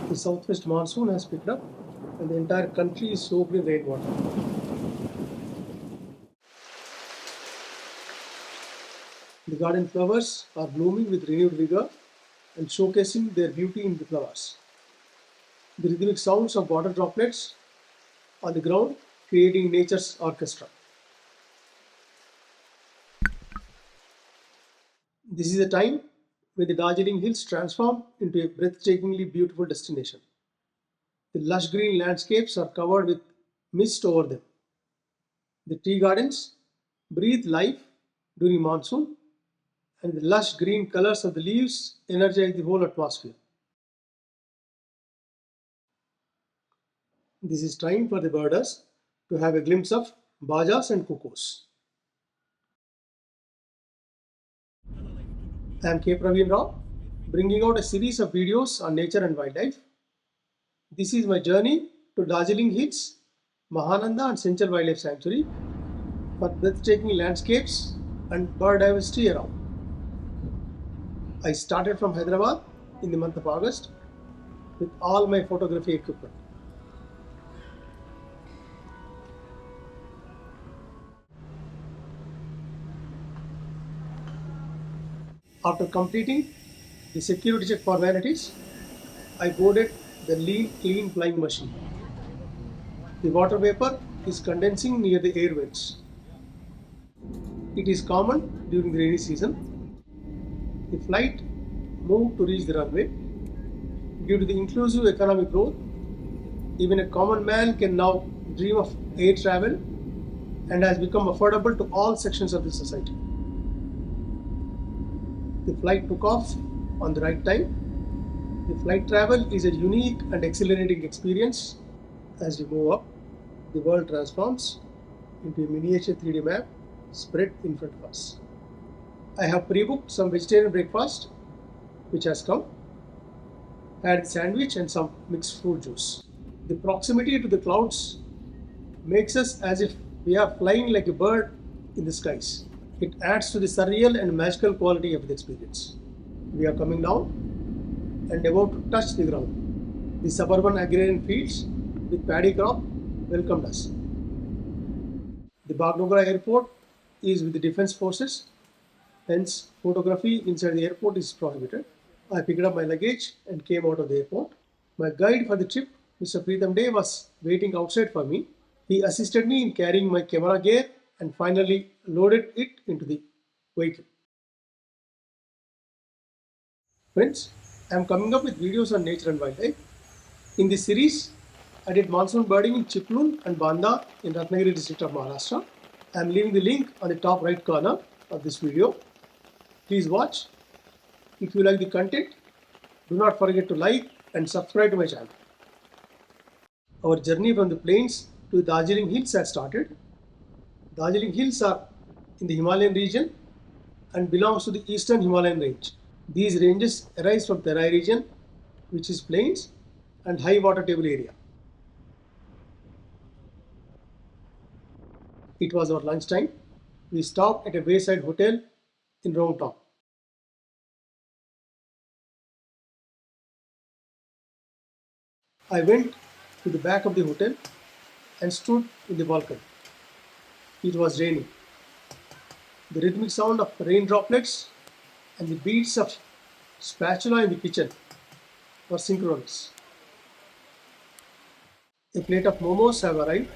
The southwest monsoon has picked up and the entire country is soaked in rainwater. The garden flowers are blooming with renewed vigor and showcasing their beauty in the flowers. The rhythmic sounds of water droplets on the ground creating nature's orchestra. This is a time when the Darjeeling Hills transform into a breathtakingly beautiful destination. The lush green landscapes are covered with mist over them. The tea gardens breathe life during monsoon, and the lush green colors of the leaves energize the whole atmosphere. This is time for the birders to have a glimpse of bazas and cuckoos. I am K. Praveen Rao, bringing out a series of videos on nature and wildlife. This is my journey to Darjeeling Hills, Mahananda and Senchel Wildlife Sanctuary for breathtaking landscapes and bird diversity around. I started from Hyderabad in the month of August with all my photography equipment. After completing the security check formalities, I boarded the lean clean flying machine. The water vapor is condensing near the air vents. It is common during the rainy season. The flight moved to reach the runway. Due to the inclusive economic growth, even a common man can now dream of air travel and has become affordable to all sections of the society. The flight took off on the right time. The flight travel is a unique and exhilarating experience. As we move up, the world transforms into a miniature 3D map spread in front of us. I have pre-booked some vegetarian breakfast, which has come. Had the sandwich and some mixed fruit juice. The proximity to the clouds makes us as if we are flying like a bird in the skies. It adds to the surreal and magical quality of the experience. We are coming down and about to touch the ground. The suburban agrarian fields with paddy crop welcomed us. The Bagdogra airport is with the defense forces, hence photography inside the airport is prohibited. I picked up my luggage and came out of the airport. My guide for the trip, Mr. Preetham Dey, was waiting outside for me. He assisted me in carrying my camera gear and finally loaded it into the vehicle. Friends, I am coming up with videos on nature and wildlife. In this series, I did monsoon birding in Chiplun and Banda in Ratnagiri district of Maharashtra. I am leaving the link on the top right corner of this video. Please watch. If you like the content, do not forget to like and subscribe to my channel. Our journey from the plains to the Darjeeling Hills has started. Darjeeling Hills are in the Himalayan region and belongs to the eastern Himalayan range. These ranges arise from Terai region, which is plains and high water table area. It was our lunchtime. We stopped at a wayside hotel in Town. I went to the back of the hotel and stood in the balcony. It was raining. The rhythmic sound of rain droplets and the beats of spatula in the kitchen were synchronous. A plate of momos have arrived.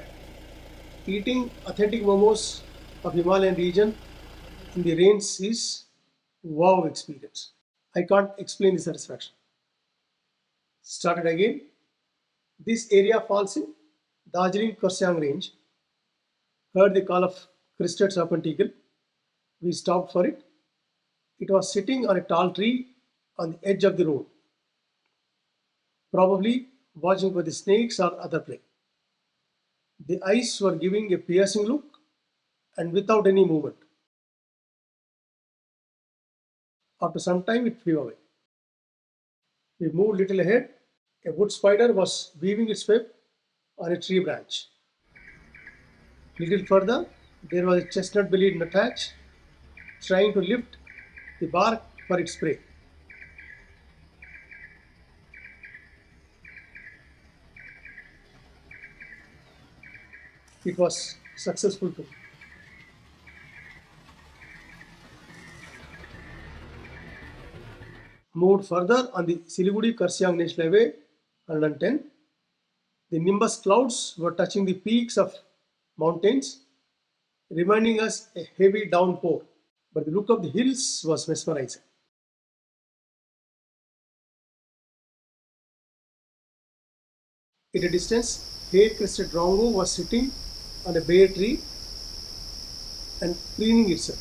Eating authentic momos of Himalayan region in the rains is wow experience. I can't explain the satisfaction. Started again. This area falls in Darjeeling Kursiang range. Heard the call of crested serpent eagle. We stopped for it. It was sitting on a tall tree on the edge of the road, probably watching for the snakes or other prey. The eyes were giving a piercing look and without any movement. After some time, it flew away. We moved little ahead. A wood spider was weaving its web on a tree branch. Little further, there was a chestnut-bellied nuthatch trying to lift the bark for its prey. It was successful too. Moved further on the Siliguri-Karsiang National Highway 110, the nimbus clouds were touching the peaks of mountains, reminding us a heavy downpour. But the look of the hills was mesmerizing. At a distance, hair-crested Rongo was sitting on a bare tree and preening itself.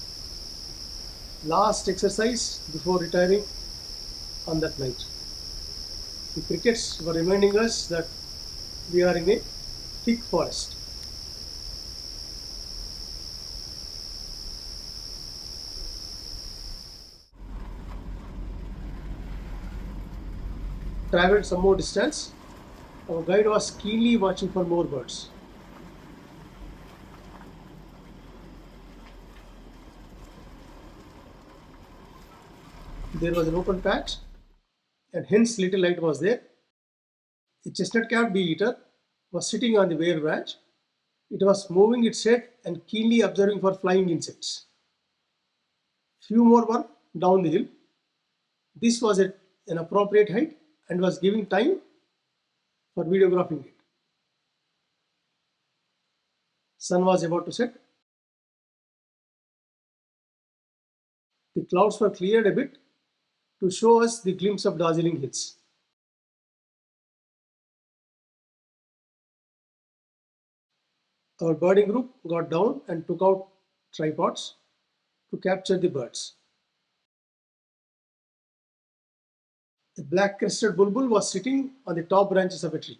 Last exercise before retiring on that night. The crickets were reminding us that we are in a thick forest. Traveled some more distance. Our guide was keenly watching for more birds. There was an open patch, and hence little light was there. A chestnut-capped bee-eater was sitting on the bare branch. It was moving its head and keenly observing for flying insects. Few more were down the hill. This was at an appropriate height and was giving time for videographing it. Sun was about to set. The clouds were cleared a bit to show us the glimpse of Darjeeling hills. Our birding group got down and took out tripods to capture the birds. A black-crested bulbul was sitting on the top branches of a tree.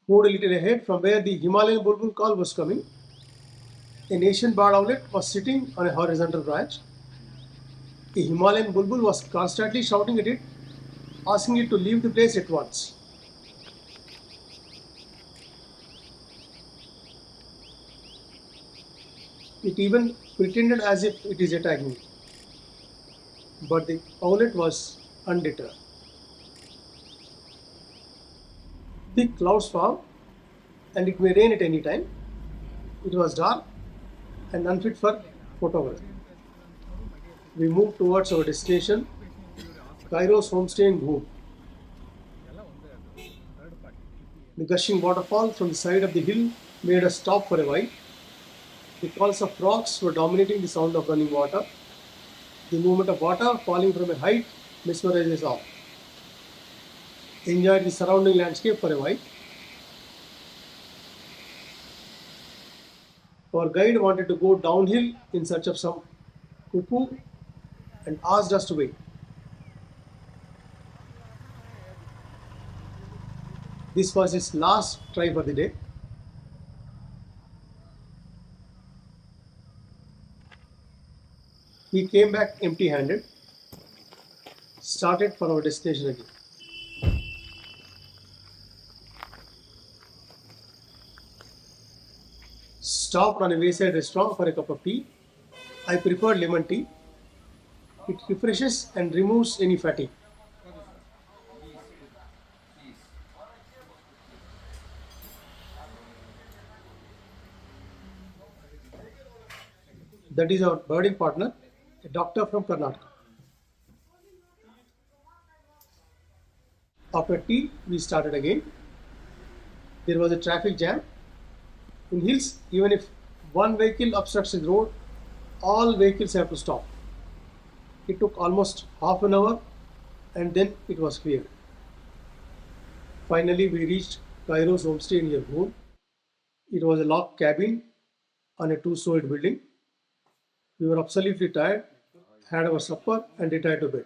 Moved a little ahead from where the Himalayan bulbul call was coming. An Asian barred owlet was sitting on a horizontal branch. A Himalayan bulbul was constantly shouting at it, asking it to leave the place at once. It even pretended as if it is attacking me. But the owlet was undeterred. Thick clouds formed, and it may rain at any time. It was dark and unfit for photography. We moved towards our destination, Cairo's homestay in Bhoom. The gushing waterfall from the side of the hill made us stop for a while. The calls of frogs were dominating the sound of running water. The movement of water falling from a height mesmerizes all. Enjoyed the surrounding landscape for a while. Our guide wanted to go downhill in search of some cuckoo and asked us to wait. This was his last try for the day. He came back empty-handed, started for our destination again. Stopped on a wayside restaurant for a cup of tea. I prefer lemon tea. It refreshes and removes any fatigue. That is our birding partner, a doctor from Karnataka. After tea, we started again. There was a traffic jam. In hills, even if one vehicle obstructs the road, all vehicles have to stop. It took almost half an hour and then it was cleared. Finally, we reached Cairo's homestay near Bhoon. It was a log cabin on a two-storied building. We were absolutely tired, had our supper, and retired to bed.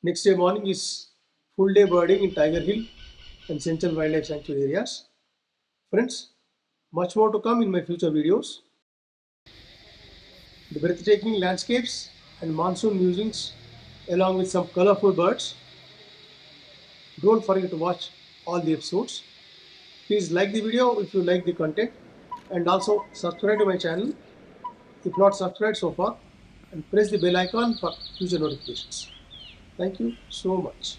Next day morning is full day birding in Tiger Hill and Senchel Wildlife Sanctuary areas. Friends, much more to come in my future videos. The breathtaking landscapes and monsoon musings along with some colorful birds. Don't forget to watch all the episodes. Please like the video if you like the content. and also subscribe to my channel if not subscribed so far, and press the bell icon for future notifications. Thank you so much.